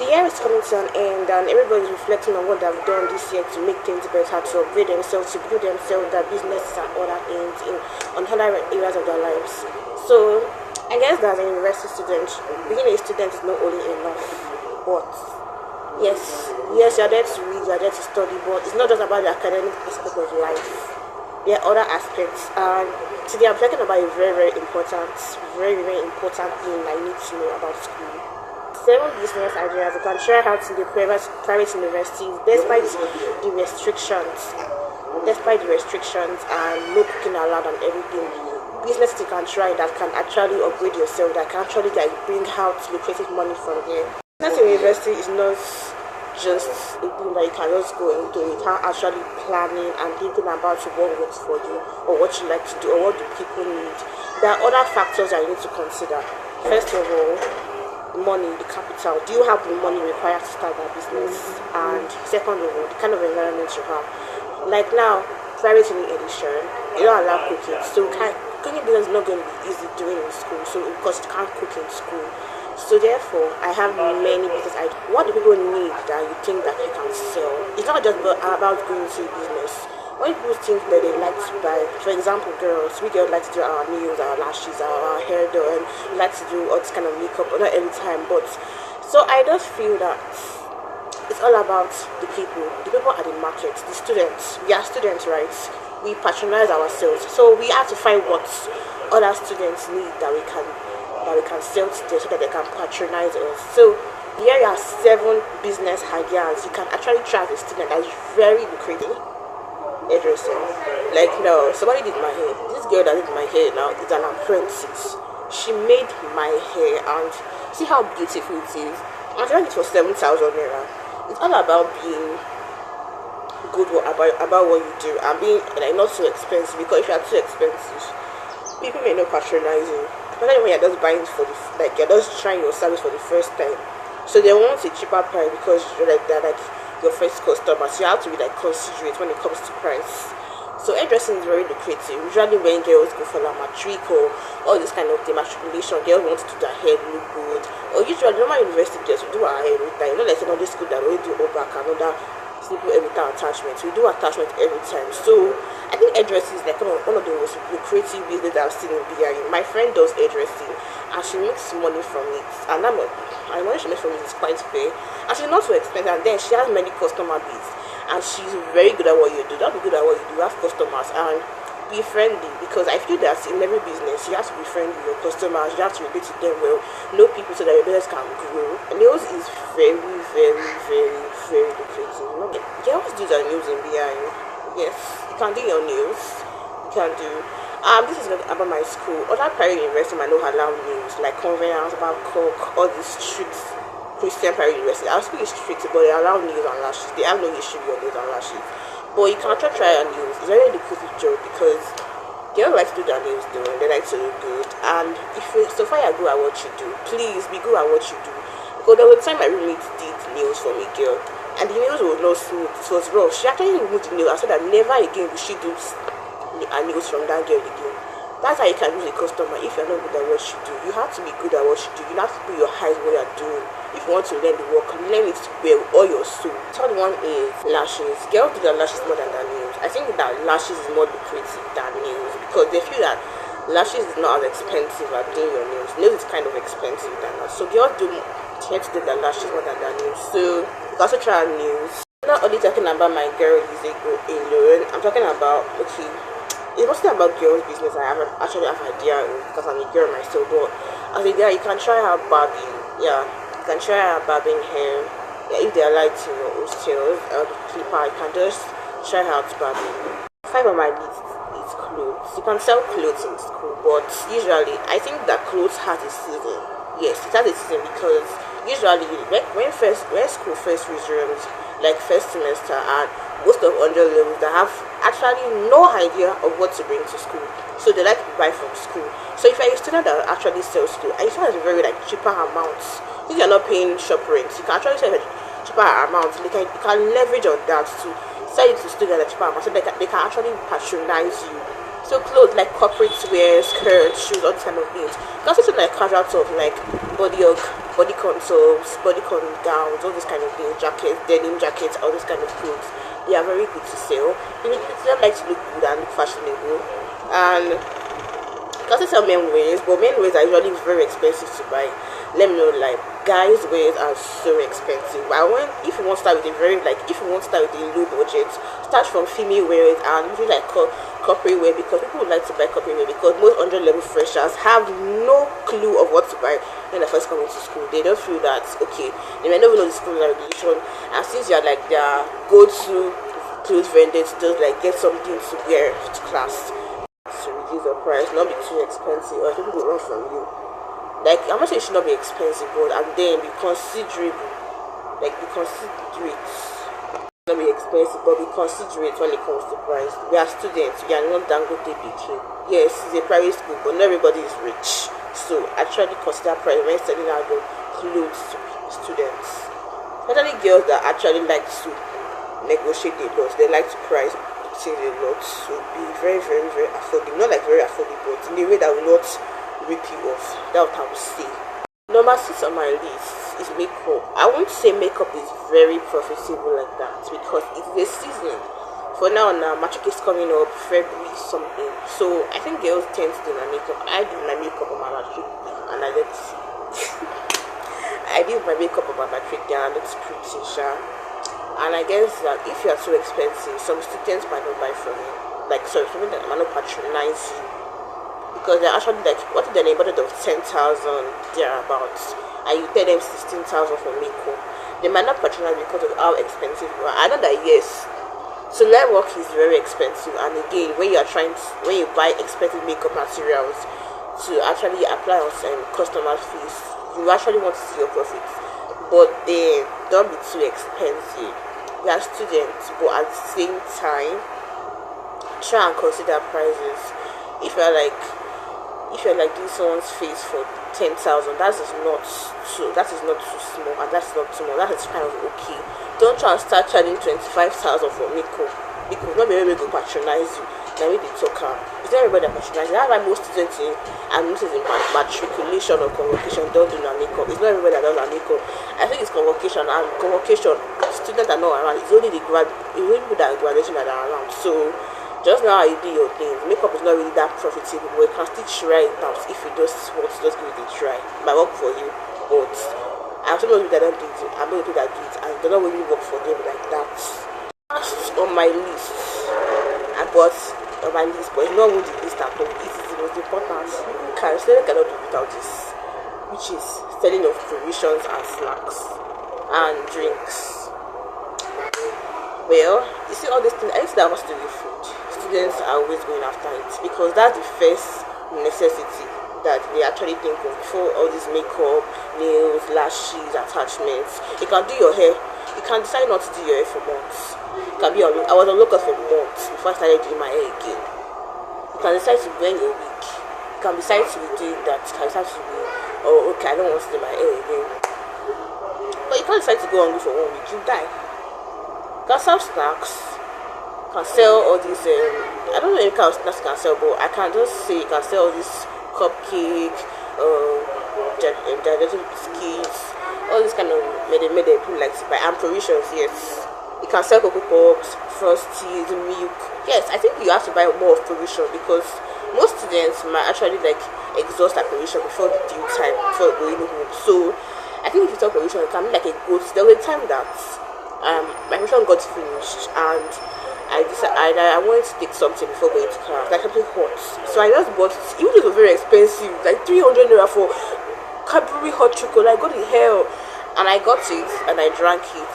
The year is coming to an end, and everybody's reflecting on what they've done this year to make things better, to upgrade themselves, to build themselves, their businesses, and other things on other areas of their lives. So, I guess that as a university student, being a student is not only enough, but yes, you're there to read, you're there to study, but it's not just about the academic aspect of life. There are other aspects, and today I'm talking about a very important thing I need to know about school. Seven business ideas you can try out in the private universities despite the restrictions and no cooking allowed and everything. Business you can try that can actually upgrade yourself, that can actually like bring out lucrative money from there. Business in university is not just a thing that you can just go into. You can actually planning and thinking about what works for you or what you like to do or what do people need. There are other factors that you need to consider. First of all, money, the capital. Do you have the money required to start that business? And second of all, the kind of environment you have. Like now, private uni edition, you don't allow cooking, so cooking business is not going to be easy doing in school. So because you can't cook in school, so therefore, I have many business ideas. What do people need that you think that you can sell? It's not just about going to business. When people think that they like to buy, for example, we girls like to do our nails, our lashes, our hair done, we like to do all this kind of makeup, but not every time. But so I just feel that it's all about the people at the market, the students. We are students, right? We patronize ourselves, so we have to find what other students need that we can sell to them so that they can patronize us. So here you have 7 business ideas you can actually try as a student that is very lucrative. Hairdressing. Like no, somebody did my hair. This girl that did my hair now is an apprentice. She made my hair and see how beautiful it is. I'm trying it for 7,000 naira. It's all about being good about what you do and being like not so expensive, because if you are too expensive, people may not patronize you. Especially when you're just buying like you're just trying your service for the first time. So they want a cheaper price because they're like your first customer. So you have to be like considerate when it comes to price. So hairdressing is very lucrative. Usually when girls go for la matric or all this kind of thing, matriculation, girls want to do their hair look good. Or usually normal university girls do our hair every time. You know, like secondary school that we do all back another simple every time attachment. We do attachment every time. So I think hairdressing is like one of the most lucrative business that I've seen in BRU. My friend does hairdressing and she makes money from it. And I money she makes from it is quite fair. And she's not so expensive. And then she has many customer base. And she's very good at what you do. Don't be good at what you do. You have customers and be friendly, because I feel that in every business you have to be friendly with your customers. You have to relate to them well, know people so that your business can grow. Nails is very lucrative. You know, girls do their nails in BRU. Yes, you can do your nails. You can do. This is not about my school. Other private universities might not allow nails, like Convenience, Babcock, all these streets. Christian private university. Our school is strict, but they allow nails and lashes. They have no issue with nails and lashes. But you can try your nails. It's a very lucrative job because girls like to do their nails though. They like to look good. And if you so far you're good at what you do, please be good at what you do. Because there was a time my roommate did nails for me, girl, and the nails were not smooth. It was rough. She actually removed the nail and said that never again will she do nails from that girl again. That's how you can lose a customer if you're not good at what you do. You have to be good at what you do. You have to put your eyes what you're doing. If you want to learn the work, learn it well, all your soul. Third one is lashes. Girls do their lashes more than their nails. I think that lashes is more lucrative than nails because they feel that lashes is not as expensive as doing your nails. Nails is kind of expensive than that. So girls tend to do their lashes more than their nails. So you can also try nails. I'm not only talking about my girl alone. I'm talking about it's mostly about girls' business. I actually have an idea because I'm a girl myself. But as a girl, you can try out barbing. Yeah, you can try out barbing hair. Yeah, if they are light in your hostels or the clipper, you can just try out barbing. 5 on my list is clothes. You can sell clothes in school, but usually I think that clothes has a season. Yes, it has a season because usually when school first resumes, like first semester, and most of under levels that have actually no idea of what to bring to school, so they like to buy from school. So if you're a student that actually sells school and you sell at a very like cheaper amounts, if you're not paying shop rent, you can actually sell at cheaper amounts. You can leverage on that to sell it to students at cheaper amounts, so they can actually patronize you. So clothes like corporate wear, skirts, shoes, all these kind of things. You can also like casual stuff like body hug, body contours, bodycon gowns, all this kind of things, jackets, denim jackets, all this kind of clothes. They are very good to sell. You know, people like to look good and look fashionable. And you can still sell men wears, but men wears are usually very expensive to buy. Let me know, like guys wears are so expensive. I want if you want to start with a very if you want to start with a low budget, start from female wears and usually like corporate wear, because people would like to buy corporate wear because most 100 level freshers have no clue of what to buy when they first come into school. They don't feel that okay, they may not even know the school regulation, and since you're like their go-to clothes vendor to just like get something to wear to class, to reduce the price, not be too expensive, or people will run from you. Like, I'm not saying it should not be expensive, but and then be considerable. Like, be considerate. Not be expensive, but be considerate when it comes to price. We are students, we are not Dangote baking. Yes, it's a private school, but not everybody is rich. So, actually consider price when selling out the clothes to students. Especially girls that actually like to negotiate a lot. They like to price things a lot. So, be very, very, very affordable. Not like very affordable, but in a way that will not rip you off. That's what I would say. Number 6 on my list is makeup. I won't say makeup is very profitable like that because it's a season. For now, matric is coming up, February something. So I think girls tend to do my makeup. I do my makeup on my matric day and I let I did my makeup on my matric day and I looked pretty sure. And I guess that if you are too expensive, some students might not buy from you. Like sorry, some that might not patronize you. Because they're actually like, what if they're in a budget of 10,000 thereabouts, and you tell them 16,000 for makeup? They might not patronize because of how expensive you are. I know that yes, so light work is very expensive, and again, when you buy expensive makeup materials to actually apply on customer fees, you actually want to see your profits, but they don't be too expensive. We are students, but at the same time, try and consider prices. If you're like doing someone's face for 10,000, that is not too small, and that's not too much. That is kind of okay. Don't try and start charging 25,000 for makeup because not everybody will patronize you. Now we talk it's not everybody that patronizes. That's why most students in matriculation or convocation don't do their makeup. It's not everybody that does their makeup. I think it's convocation, and convocation students are not around. It's only people that are graduation that are around. So just know how you do your things. Makeup is not really that profitable, but you can still try it out if you just want to just give it a try. It might work for you, but I'm some people that don't do it. I'm not people that do it, and it does not really work for them like that. Last on my list, but it's not really the list at all. It is the most important. You cannot do without this, which is selling of provisions and snacks and drinks. Well, you see all these things. I think that has to do with food. Students are always going after it because that's the first necessity that they actually think of before all this makeup, nails, lashes, attachments. You can do your hair. You can decide not to do your hair for months. You can be I was on lockout for months before I started doing my hair again. You can decide to go in a week. You can decide to be doing that. You can decide to be, oh okay, I don't want to do my hair again. But you can't decide to go on for 1 week. You die. You can sell snacks. Can sell all these I don't know if kind of snacks can sell, but I can just say you can sell all these cupcake, digestive biscuits, all this kind of made people like to buy, and provisions. Yes, you can sell Cocoa Pops, Frosties, milk. Yes, I think you have to buy more of provision because most students might actually like exhaust their provision before the due time, before going home. So I think if you sell provision, it can be like a good. There was a time that my provision got finished and I decided I wanted to take something before going to class, like something hot. So I just bought it, even though it was very expensive, like 300 naira for Cadbury hot chocolate. I got the hell, and I got it and I drank it.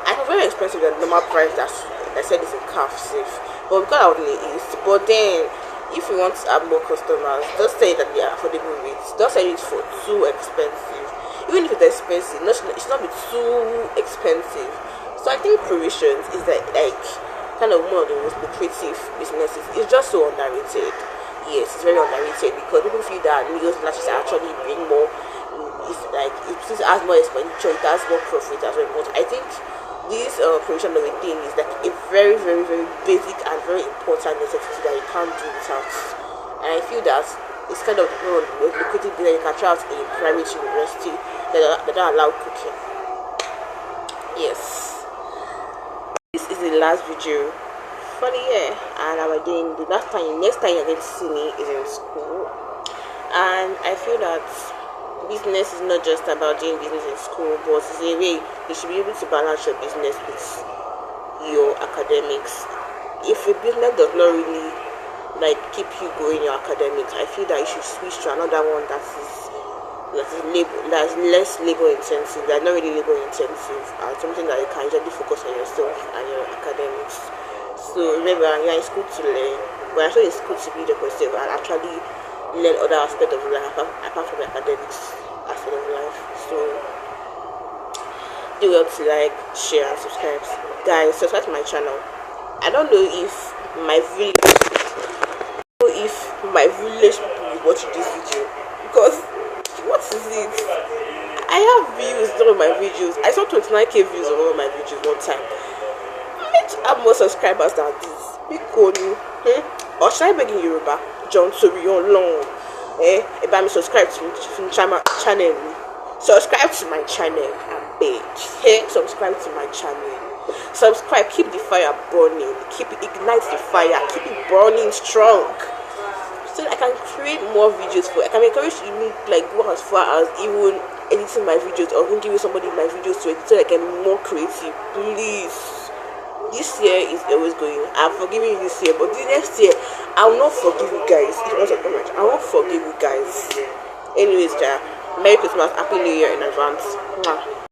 I was very expensive than the normal price that I said is a calf safe, but because I was in the east. But then, if you want to have more customers, just say that they are affordable rates. Don't sell it for too expensive. Even if it's expensive, it's not be too expensive. So I think provisions is like kind of one of the most lucrative businesses. It's just so underrated. Yes, it's very underrated because people feel that nails lashes actually bring more. It's like it has more expenditure, it has more profit as well. But I think this provision of a thing is like a very, very, very basic and very important necessity that you can't do without. And I feel that It's kind of lucrative business. You can try out in private university that don't allow cooking. Yes, this is the last video for the year, and I'm doing the next time you're going to see me is in school. And I feel that business is not just about doing business in school, but it's a way you should be able to balance your business with your academics. If your business does not really like keep you going your academics, I feel that you should switch to another one that is less labor intensive, that's not really labor intensive, and something that you can usually focus on yourself and your academics. So remember, you're in school to learn, but also in school to build up yourself and actually learn other aspects of life apart from the academics aspect of life. So do well to like, share, and subscribe. Guys, subscribe to my channel. I don't know if my village people will watch this video, because what is it? I have views on my videos. I saw 29k views on one of my videos one time. I have more subscribers than this. Or should I beg in Yoruba? John Torion Long. If I'm subscribed to my channel. Subscribe to my channel and beg. Subscribe to my channel. Subscribe, keep the fire burning, ignite the fire, keep it burning strong, so that I can create more videos for you. I can encourage you to like go as far as even editing my videos, or even giving somebody my videos to edit, so that I can be more creative. Please, this year is always going. I'm forgiving you this year, but the next year I will not forgive you guys. I won't forgive you guys. Anyways, Merry Christmas, Happy New Year in advance. Mwah.